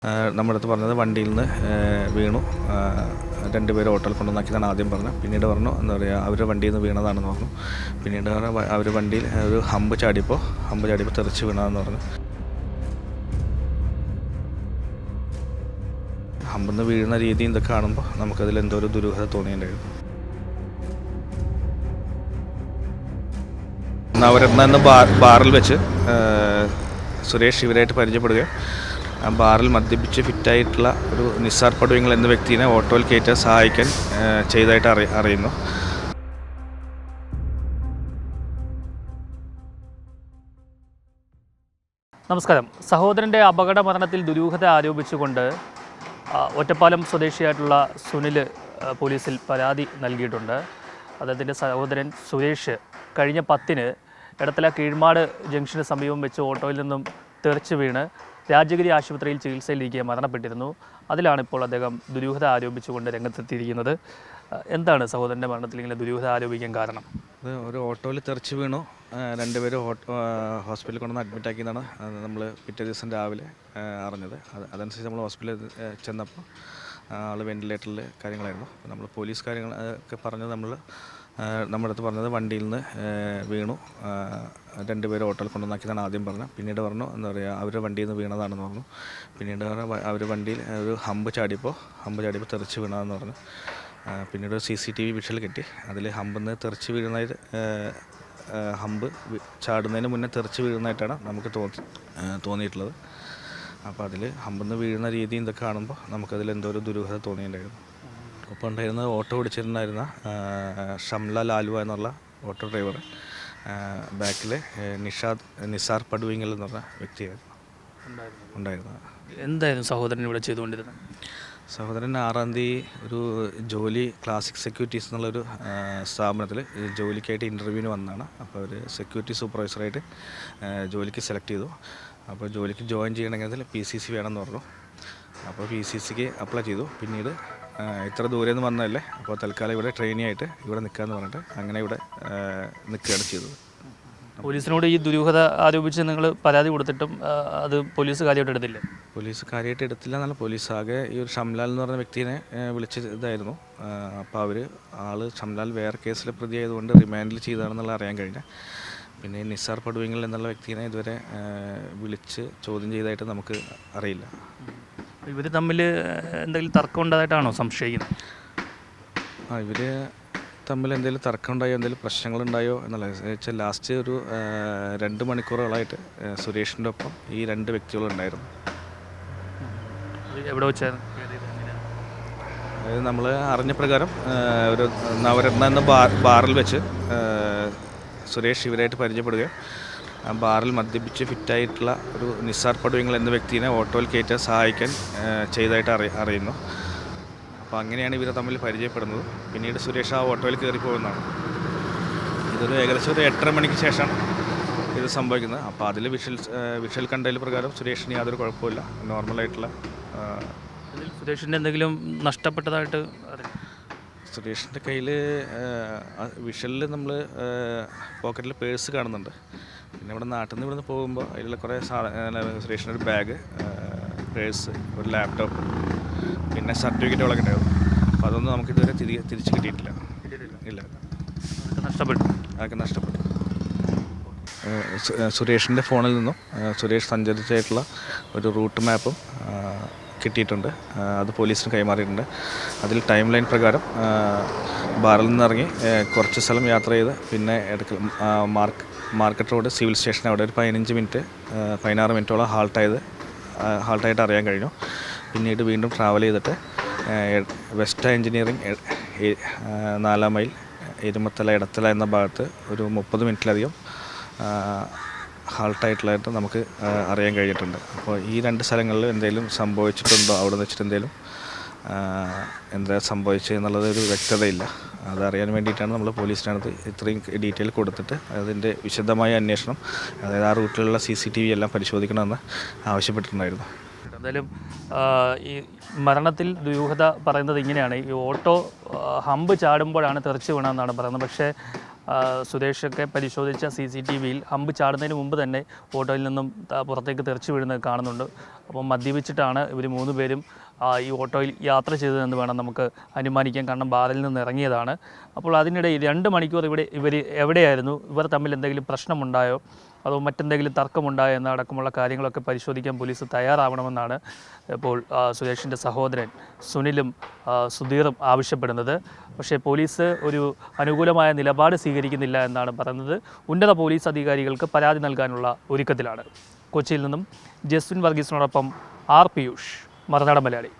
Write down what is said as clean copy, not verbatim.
നമ്മുടെ അടുത്ത് പറഞ്ഞത് വണ്ടിയിൽ നിന്ന് വീണു, രണ്ടുപേരും ഓട്ടോയിൽ കൊണ്ടുവന്നാക്കിയതാണ് ആദ്യം പറഞ്ഞത്. പിന്നീട് പറഞ്ഞു എന്താ പറയുക, അവരുടെ വണ്ടിയിൽ നിന്ന് വീണതാണെന്ന് പറഞ്ഞു. പിന്നീട് അവർ വണ്ടിയിൽ ഒരു ഹമ്പ് ചാടിയപ്പോൾ തെറിച്ച് വീണതെന്ന് പറഞ്ഞു. ഹമ്പിൽ നിന്ന് വീഴുന്ന രീതി ഇതൊക്കെ കാണുമ്പോൾ നമുക്കതിൽ എന്തോ ഒരു ദുരൂഹത തോന്നിയിട്ടുണ്ടായിരുന്നു. അവരെന്ന ബാറിൽ വെച്ച് സുരേഷ് ഇവരായിട്ട് പരിചയപ്പെടുകയും ആ ബാറിൽ മദ്യപിച്ച് ഫിറ്റായിട്ടുള്ള ഒരു നിസാർ പടുവിങ്ങൾ എന്ന വ്യക്തിയെ ഓട്ടോയിൽ കയറ്റാൻ സഹായിക്കാൻ ചെയ്തതായിട്ട് അറിയുന്നു. നമസ്കാരം. സഹോദരൻ്റെ അപകട മരണത്തിൽ ദുരൂഹത ആരോപിച്ചുകൊണ്ട് ഒറ്റപ്പാലം സ്വദേശിയായിട്ടുള്ള സുനിൽ പോലീസിൽ പരാതി നൽകിയിട്ടുണ്ട്. അദ്ദേഹത്തിൻ്റെ സഹോദരൻ സുരേഷ് കഴിഞ്ഞ 10-ന് എടത്തല കീഴ്മാട് ജംഗ്ഷന് സമീപം വെച്ച് ഓട്ടോയിൽ നിന്നും തെറിച്ച് വീണ് രാജഗിരി ആശുപത്രിയിൽ ചികിത്സയിലിരിക്കെ മരണപ്പെട്ടിരുന്നു. അതിലാണ് ഇപ്പോൾ അദ്ദേഹം ദുരൂഹത ആരോപിച്ചുകൊണ്ട് രംഗത്തെത്തിയിരിക്കുന്നത്. എന്താണ് സഹോദരൻ്റെ മരണത്തിൽ ഇങ്ങനെ ദുരൂഹത ആരോപിക്കാൻ കാരണം? അത് ഒരു ഓട്ടോയിൽ തെറിച്ച് വീണു, രണ്ടുപേരും ഹോസ്പിറ്റലിൽ കൊണ്ടുവന്ന് അഡ്മിറ്റ് ആക്കിയതാണ് നമ്മൾ പിറ്റേ ദിവസം രാവിലെ അറിഞ്ഞത്. അതനുസരിച്ച് നമ്മൾ ഹോസ്പിറ്റലിൽ ചെന്നപ്പോൾ ആൾ വെൻറ്റിലേറ്ററിൽ കാര്യങ്ങളായിരുന്നു. നമ്മൾ പോലീസ് കാര്യങ്ങൾ ഒക്കെ പറഞ്ഞത് നമ്മുടെ അടുത്ത് പറഞ്ഞത് വണ്ടിയിൽ നിന്ന് വീണു, രണ്ടുപേരും ഓട്ടോയിൽ കൊണ്ടുവന്നാക്കിയതാണ് ആദ്യം പറഞ്ഞത്. പിന്നീട് പറഞ്ഞു എന്താ പറയുക, അവരുടെ വണ്ടിയിൽ നിന്ന് വീണതാണെന്ന് പറഞ്ഞു. പിന്നീട് അവർ വണ്ടിയിൽ ഒരു ഹമ്പ് ചാടിയപ്പോൾ തെറിച്ച് വീണതെന്ന് പറഞ്ഞു. പിന്നീട് CCTV വിഷ്വൽ കിട്ടി. അതിൽ ഹമ്പിൽ നിന്ന് തെറിച്ച് വീഴുന്നതായിട്ട്, ഹമ്പ് ചാടുന്നതിന് മുന്നേ തെറിച്ച് വീഴുന്നതായിട്ടാണ് നമുക്ക് തോന്നിയിട്ടുള്ളത്. അപ്പോൾ അതിൽ ഹമ്പിൽ നിന്ന് വീഴുന്ന രീതി ഇതൊക്കെ കാണുമ്പോൾ നമുക്കതിൽ എന്തോ ഒരു ദുരൂഹത തോന്നിയിട്ടുണ്ടായിരുന്നു. ഒപ്പം ഉണ്ടായിരുന്ന ഓട്ടോ ഓടിച്ചിട്ടുണ്ടായിരുന്ന ഷംല ലാലുവ എന്നുള്ള ഓട്ടോ ഡ്രൈവർ, ബാക്കിൽ നിസാർ പടുവിങ്ങൽ എന്ന് പറഞ്ഞ വ്യക്തിയായിരുന്നു ഉണ്ടായിരുന്നത്. എന്തായിരുന്നു സഹോദരൻ ഇവിടെ ചെയ്തുകൊണ്ടിരുന്നത്? സഹോദരൻ 6-ാം തീയതി ഒരു ജോലി ക്ലാസിക് സെക്യൂരിറ്റീസ് എന്നുള്ളൊരു സ്ഥാപനത്തിൽ ജോലിക്കായിട്ട് ഇൻ്റർവ്യൂവിന് വന്നതാണ്. അപ്പോൾ അവർ സെക്യൂരിറ്റി സൂപ്പർവൈസറായിട്ട് ജോലിക്ക് സെലക്ട് ചെയ്തു. അപ്പോൾ ജോലിക്ക് ജോയിൻ ചെയ്യണമെങ്കിൽ PCC വേണമെന്ന് പറഞ്ഞു. അപ്പോൾ PCCക്ക് അപ്ലൈ ചെയ്തു. പിന്നീട് ഇത്ര ദൂരെ നിന്ന് വന്നതല്ലേ, അപ്പോൾ തൽക്കാലം ഇവിടെ ട്രെയിനി ആയിട്ട് ഇവിടെ നിൽക്കാമെന്ന് പറഞ്ഞിട്ട് അങ്ങനെ ഇവിടെ നിൽക്കുകയാണ് ചെയ്തത്. പോലീസിനോട് ഈ ദുരൂഹത ആരോപിച്ച് നിങ്ങൾ പരാതി കൊടുത്തിട്ടും അത് പോലീസ് കാര്യമായിട്ട് എടുത്തില്ല? പോലീസ് കാര്യമായിട്ട് എടുത്തില്ല എന്നല്ല, പോലീസ് ആകെ ഈ ഒരു ഷംലാൽ എന്ന് പറഞ്ഞ വ്യക്തിനെ വിളിച്ചതായിരുന്നു. അപ്പോൾ ആൾ ഷംലാൽ വേറെ കേസിലെ പ്രതി ആയതുകൊണ്ട് റിമാൻഡിൽ ചെയ്തതാണെന്നുള്ള അറിയാൻ കഴിഞ്ഞ. പിന്നെ നിസാർ പടുവിങ്ങൽ എന്നുള്ള വ്യക്തിനെ ഇതുവരെ വിളിച്ച് ചോദ്യം ചെയ്തതായിട്ട് നമുക്ക് അറിയില്ല. ഇവർ തമ്മിൽ എന്തെങ്കിലും തർക്കം ഉണ്ടായിട്ടാണോ സംശയിക്കുന്നത്? ഇവർ തമ്മിൽ എന്തെങ്കിലും തർക്കം ഉണ്ടായോ, എന്തെങ്കിലും പ്രശ്നങ്ങളുണ്ടായോ എന്നുള്ളത് വെച്ചാൽ ലാസ്റ്റ് ഒരു 2 മണിക്കൂറുകളായിട്ട് സുരേഷിൻ്റെ ഒപ്പം ഈ 2 വ്യക്തികളുണ്ടായിരുന്നു. എവിടെ വെച്ചായിരുന്നു? അതായത് നമ്മൾ അറിഞ്ഞ പ്രകാരം ഒരു നവരത്ന എന്ന ബാറിൽ വെച്ച് സുരേഷ് ഇവരായിട്ട് പരിചയപ്പെടുകയും ആ ബാറിൽ മദ്യപിച്ച് ഫിറ്റായിട്ടുള്ള ഒരു നിസാർ പടുവിങ്ങൾ എന്ന വ്യക്തിയെ ഓട്ടോയിൽ കയറ്റാൻ സഹായിക്കാൻ ചെയ്തതായിട്ട് അറിയുന്നു. അപ്പോൾ അങ്ങനെയാണ് ഇവർ തമ്മിൽ പരിചയപ്പെടുന്നത്. പിന്നീട് സുരേഷ് ആ ഓട്ടോയിൽ കയറി പോകുന്നതാണ്. ഇതൊരു ഏകദേശം ഒരു 8:30 മണിക്ക് ശേഷമാണ് ഇത് സംഭവിക്കുന്നത്. അപ്പോൾ അതിൽ വിഷ്വൽ കണ്ടതിൽ പ്രകാരം സുരേഷിന് യാതൊരു കുഴപ്പമില്ല, നോർമലായിട്ടുള്ള. സുരേഷിൻ്റെ എന്തെങ്കിലും നഷ്ടപ്പെട്ടതായിട്ട് സുരേഷിൻ്റെ കയ്യിൽ വിഷ്വലിൽ നമ്മൾ പോക്കറ്റിൽ പേഴ്സ് കാണുന്നുണ്ട്. പിന്നെ ഇവിടെ നാട്ടിൽ നിന്ന് ഇവിടുന്ന് പോകുമ്പോൾ അതിലുള്ള കുറേ സുരേഷിൻ്റെ ഒരു ബാഗ്, പേഴ്സ്, ഒരു ലാപ്ടോപ്പ്, പിന്നെ സർട്ടിഫിക്കറ്റുകളൊക്കെ ഉണ്ടായിരുന്നു. അപ്പോൾ അതൊന്നും നമുക്കിതുവരെ തിരിച്ച് കിട്ടിയിട്ടില്ല. ഇല്ല, അതൊക്കെ നഷ്ടപ്പെട്ടു. സുരേഷിൻ്റെ ഫോണിൽ നിന്നും സുരേഷ് സഞ്ചരിച്ചായിട്ടുള്ള ഒരു റൂട്ട് മാപ്പും കിട്ടിയിട്ടുണ്ട്. അത് പോലീസിന് കൈമാറിയിട്ടുണ്ട്. അതിൽ ടൈം ലൈൻ പ്രകാരം ബാറിൽ നിന്നിറങ്ങി കുറച്ച് സ്ഥലം യാത്ര ചെയ്ത് പിന്നെ മാർക്കറ്റ് റോഡ് സിവിൽ സ്റ്റേഷൻ അവിടെ ഒരു 16 മിനിറ്റോളം ഹാൾട്ടായിട്ട് അറിയാൻ കഴിഞ്ഞു. പിന്നീട് വീണ്ടും ട്രാവൽ ചെയ്തിട്ട് വെസ്റ്റ് എഞ്ചിനീയറിംഗ് 4 മൈൽ എരുമത്തല ഇടത്തല എന്ന ഭാഗത്ത് ഒരു 30 മിനിറ്റിലധികം ഹാൾട്ടായിട്ടുള്ളതായിട്ട് നമുക്ക് അറിയാൻ കഴിഞ്ഞിട്ടുണ്ട്. അപ്പോൾ ഈ 2 സ്ഥലങ്ങളിൽ എന്തെങ്കിലും സംഭവിച്ചിട്ടുണ്ടോ, അവിടെ നിന്ന് വെച്ചിട്ട് എന്തെങ്കിലും എന്താ സംഭവിച്ചതെന്നുള്ളത് ഒരു വ്യക്തതയില്ല. അതറിയാൻ വേണ്ടിയിട്ടാണ് നമ്മൾ പോലീസിനകത്ത് ഇത്രയും ഡീറ്റെയിൽ കൊടുത്തിട്ട് അതിൻ്റെ വിശദമായ അന്വേഷണം, അതായത് ആ റൂട്ടിലുള്ള CCTV എല്ലാം പരിശോധിക്കണമെന്ന് ആവശ്യപ്പെട്ടിട്ടുണ്ടായിരുന്നു. എന്തായാലും ഈ മരണത്തിൽ ദുരൂഹത പറയുന്നത് ഇങ്ങനെയാണ്. ഈ ഓട്ടോ ഹമ്പ് ചാടുമ്പോഴാണ് തെറിച്ച് വീണമെന്നാണ് പറയുന്നത്. പക്ഷേ സുരേഷൊക്കെ പരിശോധിച്ച CCTV-യിൽ ഹമ്പ് ചാടുന്നതിന് മുമ്പ് തന്നെ ഓട്ടോയിൽ നിന്നും പുറത്തേക്ക് തെറിച്ചു വീഴുന്നത് കാണുന്നുണ്ട്. അപ്പം മദ്യപിച്ചിട്ടാണ് ഇവർ 3 പേരും ഈ ഓട്ടോയിൽ യാത്ര ചെയ്തതെന്ന് വേണം നമുക്ക് അനുമാനിക്കാൻ. കാരണം ബാറിൽ നിന്ന് ഇറങ്ങിയതാണ്. അപ്പോൾ അതിനിടയിൽ 2 മണിക്കൂർ ഇവർ എവിടെയായിരുന്നു, ഇവർ തമ്മിൽ എന്തെങ്കിലും പ്രശ്നമുണ്ടായോ അതോ മറ്റെന്തെങ്കിലും തർക്കമുണ്ടായോ എന്നടക്കമുള്ള കാര്യങ്ങളൊക്കെ പരിശോധിക്കാൻ പോലീസ് തയ്യാറാവണമെന്നാണ് ഇപ്പോൾ സുരേഷിൻ്റെ സഹോദരൻ സുനിലും സുധീറും ആവശ്യപ്പെടുന്നത്. പക്ഷേ പോലീസ് ഒരു അനുകൂലമായ നിലപാട് സ്വീകരിക്കുന്നില്ല എന്നാണ് പറയുന്നത്. ഉന്നത പോലീസ് അധികാരികൾക്ക് പരാതി നൽകാനുള്ള ഒരുക്കത്തിലാണ്. കൊച്ചിയിൽ നിന്നും ജസ്വിൻ വർഗീസിനോടൊപ്പം R. പിയൂഷ്, മറുനാടൻ മലയാളി.